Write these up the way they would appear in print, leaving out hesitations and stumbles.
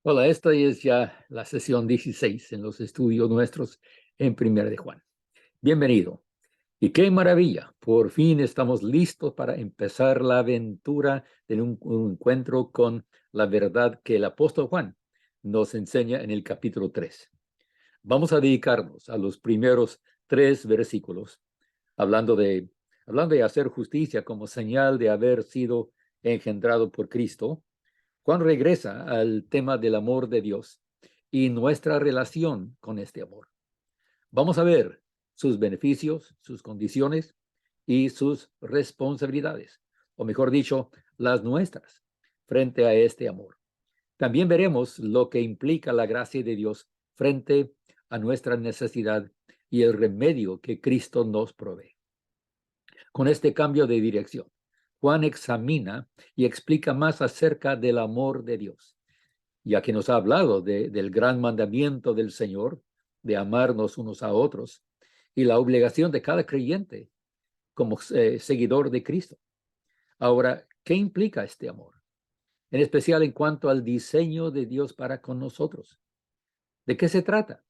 Hola, esta es ya la sesión 16 en los estudios nuestros en Primera de Juan. Bienvenido. Y qué maravilla, por fin estamos listos para empezar la aventura de un encuentro con la verdad que el apóstol Juan nos enseña en el capítulo 3. Vamos a dedicarnos a los primeros 3 versículos, hablando de, hablando de hacer justicia como señal de haber sido engendrado por Cristo. Juan regresa al tema del amor de Dios y nuestra relación con este amor. Vamos a ver sus beneficios, sus condiciones y sus responsabilidades, o mejor dicho, las nuestras, frente a este amor. También veremos lo que implica la gracia de Dios frente a nuestra necesidad y el remedio que Cristo nos provee. Con este cambio de dirección, Juan examina y explica más acerca del amor de Dios, ya que nos ha hablado del gran mandamiento del Señor, de amarnos unos a otros, y la obligación de cada creyente como seguidor de Cristo. Ahora, ¿qué implica este amor? En especial en cuanto al diseño de Dios para con nosotros. ¿De qué se trata?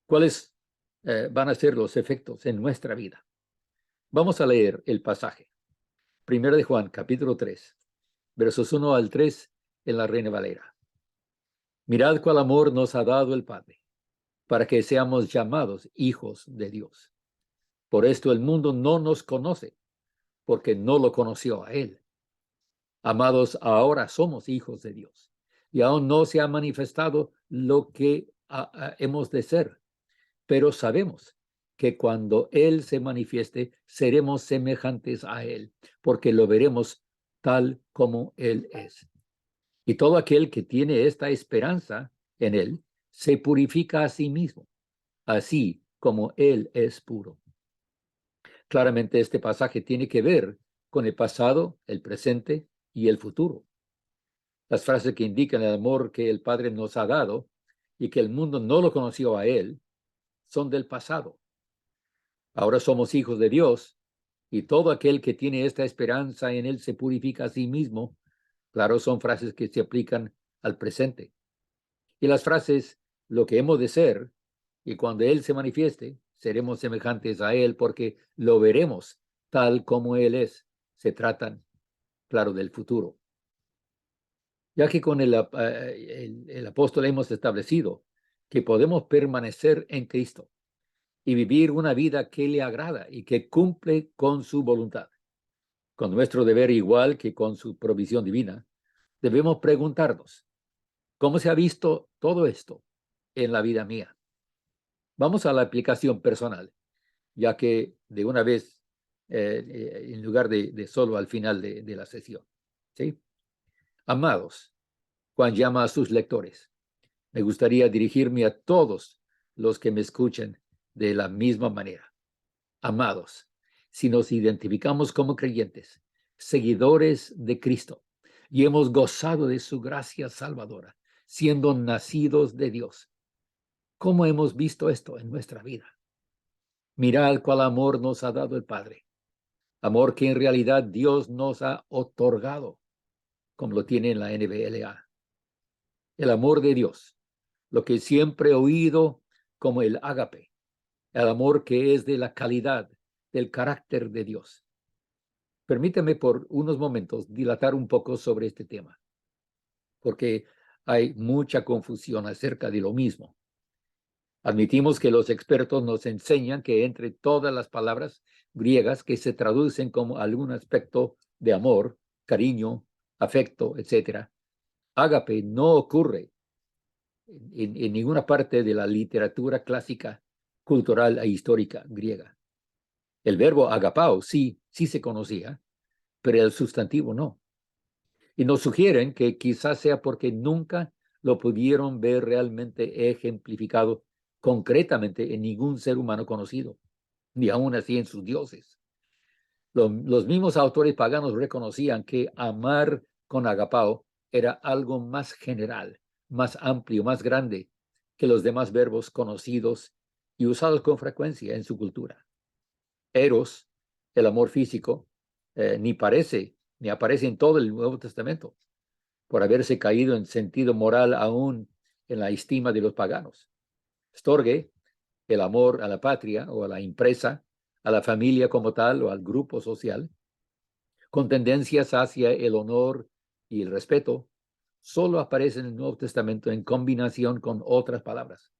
¿Cuáles van a ser los efectos en nuestra vida? Vamos a leer el pasaje. Primero de Juan, capítulo 3, versos 1 al 3 en la Reina Valera. Mirad cuál amor nos ha dado el Padre, para que seamos llamados hijos de Dios. Por esto el mundo no nos conoce, porque no lo conoció a Él. Amados, ahora somos hijos de Dios, y aún no se ha manifestado lo que hemos de ser, pero sabemos que cuando Él se manifieste, seremos semejantes a Él, porque lo veremos tal como Él es. Y todo aquel que tiene esta esperanza en Él, se purifica a sí mismo, así como Él es puro. Claramente este pasaje tiene que ver con el pasado, el presente y el futuro. Las frases que indican el amor que el Padre nos ha dado y que el mundo no lo conoció a Él son del pasado. Ahora somos hijos de Dios y todo aquel que tiene esta esperanza en Él se purifica a sí mismo. Claro, son frases que se aplican al presente. Y las frases, lo que hemos de ser, y cuando Él se manifieste, seremos semejantes a Él porque lo veremos tal como Él es. Se tratan, claro, del futuro. Ya que con el apóstol hemos establecido que podemos permanecer en Cristo y vivir una vida que le agrada y que cumple con su voluntad. Con nuestro deber igual que con su provisión divina, debemos preguntarnos, ¿cómo se ha visto todo esto en la vida mía? Vamos a la aplicación personal, ya que de una vez, en lugar de solo al final de la sesión. ¿Sí? Amados, Juan llama a sus lectores. Me gustaría dirigirme a todos los que me escuchen de la misma manera. Amados, si nos identificamos como creyentes, seguidores de Cristo, y hemos gozado de su gracia salvadora, siendo nacidos de Dios, ¿cómo hemos visto esto en nuestra vida? Mirad cuál amor nos ha dado el Padre, amor que en realidad Dios nos ha otorgado, como lo tiene en la NBLA. El amor de Dios, lo que siempre he oído como el ágape, el amor que es de la calidad, del carácter de Dios. Permítame por unos momentos dilatar un poco sobre este tema, porque hay mucha confusión acerca de lo mismo. Admitimos que los expertos nos enseñan que entre todas las palabras griegas que se traducen como algún aspecto de amor, cariño, afecto, etc., ágape no ocurre en ninguna parte de la literatura clásica, cultural e histórica griega. El verbo agapao sí se conocía, pero el sustantivo no. Y nos sugieren que quizás sea porque nunca lo pudieron ver realmente ejemplificado concretamente en ningún ser humano conocido, ni aún así en sus dioses. Los mismos autores paganos reconocían que amar con agapao era algo más general, más amplio, más grande que los demás verbos conocidos y usados con frecuencia en su cultura. Eros, el amor físico, ni aparece en todo el Nuevo Testamento. por haberse caído en sentido moral aún en la estima de los paganos. Storge, el amor a la patria o a la empresa, a la familia como tal o al grupo social, con tendencias hacia el honor y el respeto, solo aparece en el Nuevo Testamento en combinación con otras palabras.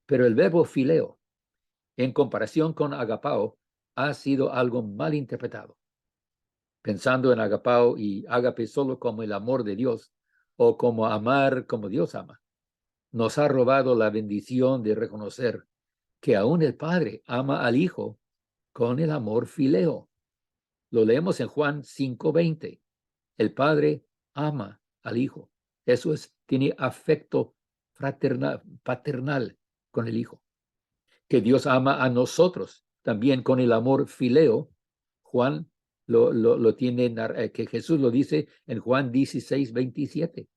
Pero el verbo fileo, en comparación con agapao, ha sido algo mal interpretado. Pensando en agapao y ágape solo como el amor de Dios o como amar como Dios ama, nos ha robado la bendición de reconocer que aún el Padre ama al Hijo con el amor fileo. Lo leemos en Juan 5:20. El Padre ama al Hijo. Eso es, tiene afecto fraternal, paternal con el Hijo. Que Dios ama a nosotros también con el amor fileo. Juan lo tiene, que Jesús lo dice en Juan 16:27.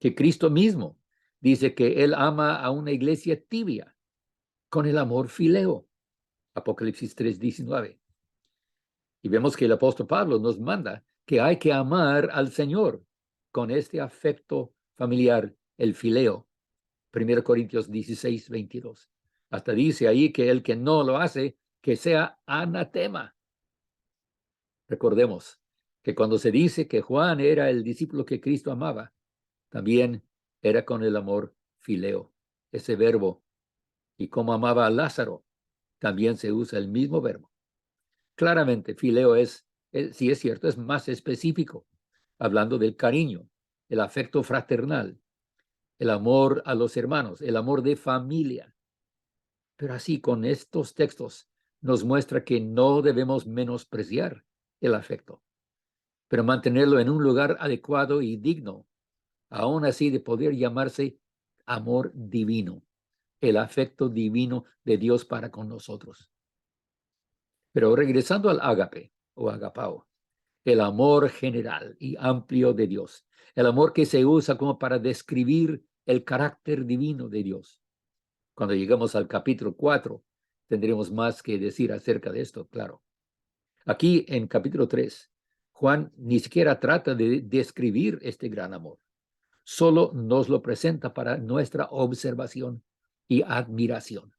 Que Cristo mismo dice que Él ama a una iglesia tibia con el amor fileo. Apocalipsis 3:19. Y vemos que el apóstol Pablo nos manda que hay que amar al Señor con este afecto familiar, el fileo. 1 Corintios 16:22. Hasta dice ahí que el que no lo hace, que sea anatema. Recordemos que cuando se dice que Juan era el discípulo que Cristo amaba, también era con el amor fileo, ese verbo. Y como amaba a Lázaro, también se usa el mismo verbo. Claramente, fileo sí es cierto, es más específico, hablando del cariño, el afecto fraternal, el amor a los hermanos, el amor de familia. Pero así, con estos textos, nos muestra que no debemos menospreciar el afecto, pero mantenerlo en un lugar adecuado y digno, aún así de poder llamarse amor divino, el afecto divino de Dios para con nosotros. Pero regresando al ágape o agapao, el amor general y amplio de Dios, el amor que se usa como para describir el carácter divino de Dios. Cuando lleguemos al capítulo 4, tendremos más que decir acerca de esto, claro. Aquí en capítulo 3, Juan ni siquiera trata de describir este gran amor. Solo nos lo presenta para nuestra observación y admiración.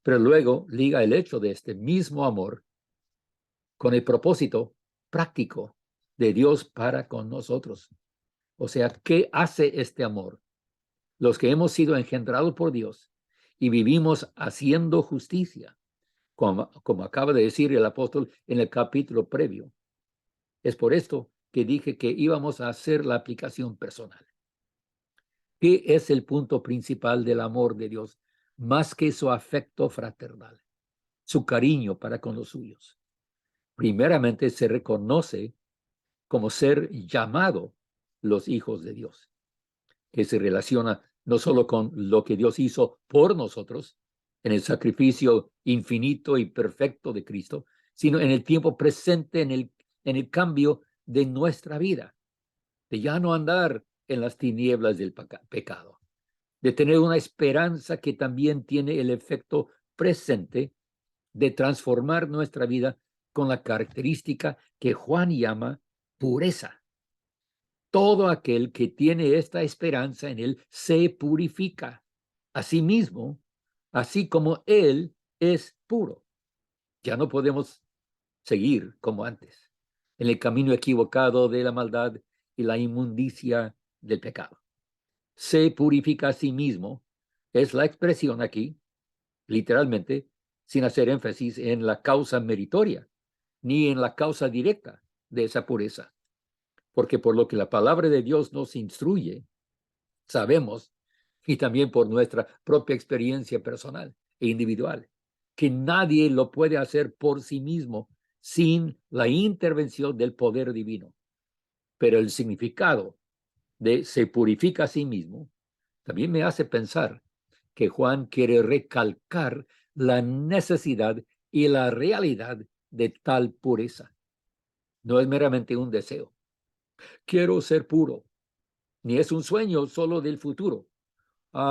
Pero luego liga el hecho de este mismo amor con el propósito práctico de Dios para con nosotros. O sea, ¿qué hace este amor? Los que hemos sido engendrados por Dios y vivimos haciendo justicia, como acaba de decir el apóstol en el capítulo previo. Es por esto que dije que íbamos a hacer la aplicación personal. ¿Qué es el punto principal del amor de Dios? Más que su afecto fraternal, su cariño para con los suyos. Primeramente se reconoce como ser llamado los hijos de Dios, que se relaciona no solo con lo que Dios hizo por nosotros, en el sacrificio infinito y perfecto de Cristo, sino en el tiempo presente, en el cambio de nuestra vida, de ya no andar en las tinieblas del pecado, de tener una esperanza que también tiene el efecto presente de transformar nuestra vida con la característica que Juan llama pureza. Todo aquel que tiene esta esperanza en él se purifica a sí mismo, así como él es puro. Ya no podemos seguir como antes, en el camino equivocado de la maldad y la inmundicia del pecado. Se purifica a sí mismo, es la expresión aquí, literalmente, sin hacer énfasis en la causa meritoria, ni en la causa directa de esa pureza. Porque por lo que la palabra de Dios nos instruye, sabemos, y también por nuestra propia experiencia personal e individual, que nadie lo puede hacer por sí mismo sin la intervención del poder divino. Pero el significado de se purifica a sí mismo también me hace pensar que Juan quiere recalcar la necesidad y la realidad de tal pureza. No es meramente un deseo. Quiero ser puro, ni es un sueño solo del futuro.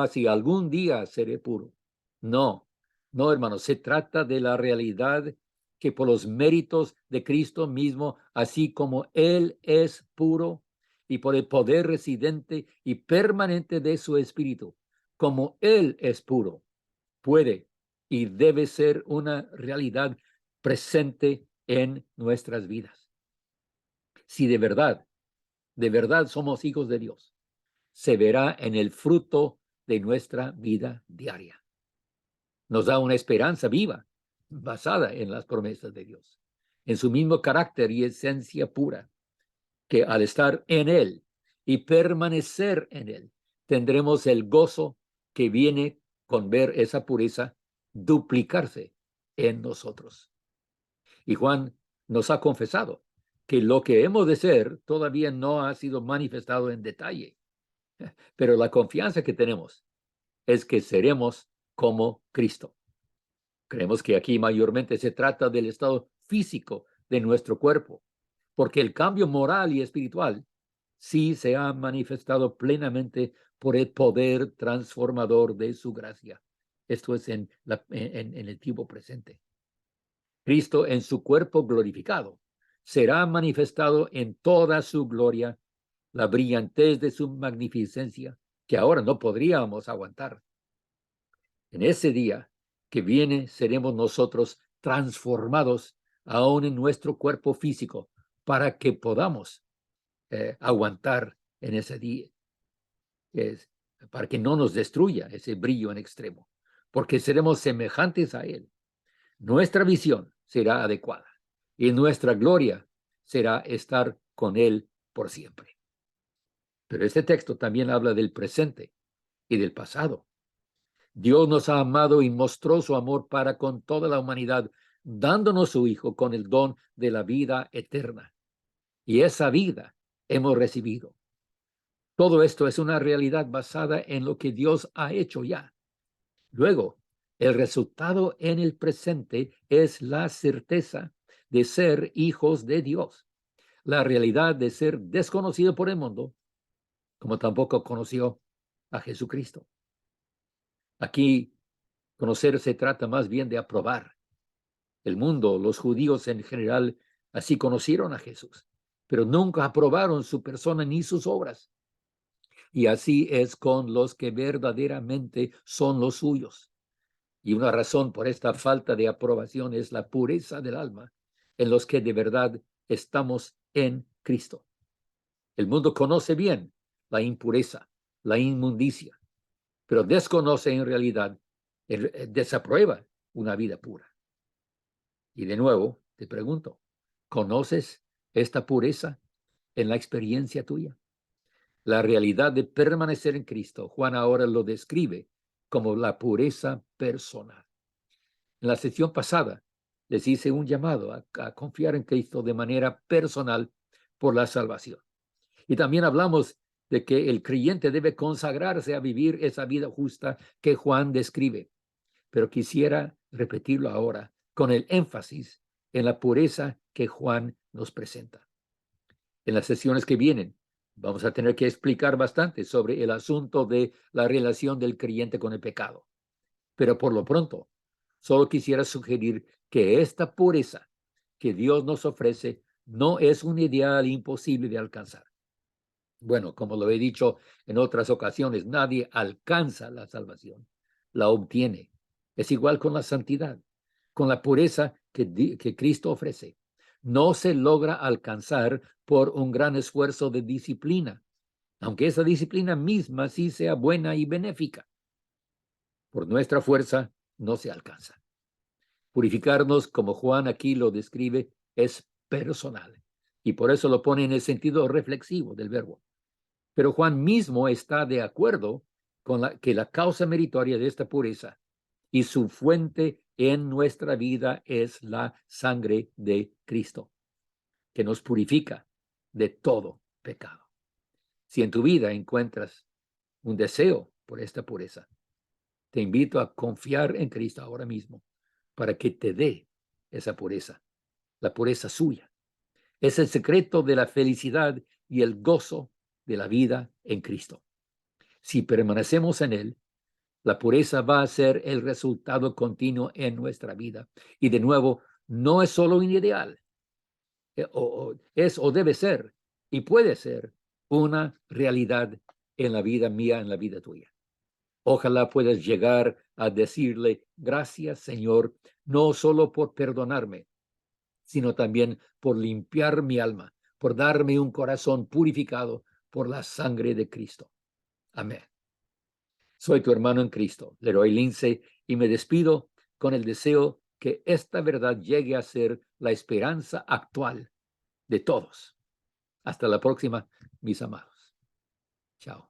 Si algún día seré puro. No, no, hermanos, se trata de la realidad que por los méritos de Cristo mismo, así como Él es puro, y por el poder residente y permanente de su Espíritu, como Él es puro, puede y debe ser una realidad presente en nuestras vidas. Si de verdad somos hijos de Dios, se verá en el fruto de nuestra vida diaria. Nos da una esperanza viva, basada en las promesas de Dios, en su mismo carácter y esencia pura, que al estar en Él y permanecer en Él, tendremos el gozo que viene con ver esa pureza duplicarse en nosotros. Y Juan nos ha confesado que lo que hemos de ser todavía no ha sido manifestado en detalle, pero la confianza que tenemos es que seremos como Cristo. Creemos que aquí mayormente se trata del estado físico de nuestro cuerpo, porque el cambio moral y espiritual sí se ha manifestado plenamente por el poder transformador de su gracia. Esto es en el tiempo presente. Cristo en su cuerpo glorificado será manifestado en toda su gloria, la brillantez de su magnificencia, que ahora no podríamos aguantar. En ese día que viene seremos nosotros transformados aún en nuestro cuerpo físico para que podamos aguantar en ese día, para que no nos destruya ese brillo en extremo, porque seremos semejantes a Él. Nuestra visión será adecuada y nuestra gloria será estar con Él por siempre. Pero este texto también habla del presente y del pasado. Dios nos ha amado y mostró su amor para con toda la humanidad, dándonos su Hijo con el don de la vida eterna. Y esa vida hemos recibido. Todo esto es una realidad basada en lo que Dios ha hecho ya. Luego, el resultado en el presente es la certeza de ser hijos de Dios, la realidad de ser desconocido por el mundo, como tampoco conoció a Jesucristo. Aquí, conocer se trata más bien de aprobar. El mundo, los judíos en general, así conocieron a Jesús, pero nunca aprobaron su persona ni sus obras. Y así es con los que verdaderamente son los suyos. Y una razón por esta falta de aprobación es la pureza del alma en los que de verdad estamos en Cristo. El mundo conoce bien la impureza, la inmundicia, pero desconoce en realidad, desaprueba una vida pura. Y de nuevo, te pregunto, ¿conoces esta pureza en la experiencia tuya? La realidad de permanecer en Cristo, Juan ahora lo describe como la pureza personal. En la sesión pasada les hice un llamado a confiar en Cristo de manera personal por la salvación. Y también hablamos de que el creyente debe consagrarse a vivir esa vida justa que Juan describe. Pero quisiera repetirlo ahora con el énfasis en la pureza que Juan nos presenta. En las sesiones que vienen vamos a tener que explicar bastante sobre el asunto de la relación del creyente con el pecado. Pero por lo pronto, solo quisiera sugerir que esta pureza que Dios nos ofrece no es un ideal imposible de alcanzar. Bueno, como lo he dicho en otras ocasiones, nadie alcanza la salvación, la obtiene. Es igual con la santidad, con la pureza que Cristo ofrece. No se logra alcanzar por un gran esfuerzo de disciplina, aunque esa disciplina misma sí sea buena y benéfica. Por nuestra fuerza no se alcanza. Purificarnos, como Juan aquí lo describe, es personal, y por eso lo pone en el sentido reflexivo del verbo. Pero Juan mismo está de acuerdo con que la causa meritoria de esta pureza y su fuente en nuestra vida es la sangre de Cristo, que nos purifica de todo pecado. Si en tu vida encuentras un deseo por esta pureza, te invito a confiar en Cristo ahora mismo para que te dé esa pureza, la pureza suya. Es el secreto de la felicidad y el gozo de la vida en Cristo. Si permanecemos en Él, la pureza va a ser el resultado continuo en nuestra vida. Y de nuevo, no es solo un ideal, es o debe ser y puede ser una realidad en la vida mía, en la vida tuya. Ojalá puedas llegar a decirle, gracias, Señor, no solo por perdonarme, sino también por limpiar mi alma, por darme un corazón purificado por la sangre de Cristo. Amén. Soy tu hermano en Cristo, Leroy Lindsay, y me despido con el deseo que esta verdad llegue a ser la esperanza actual de todos. Hasta la próxima, mis amados. Chao.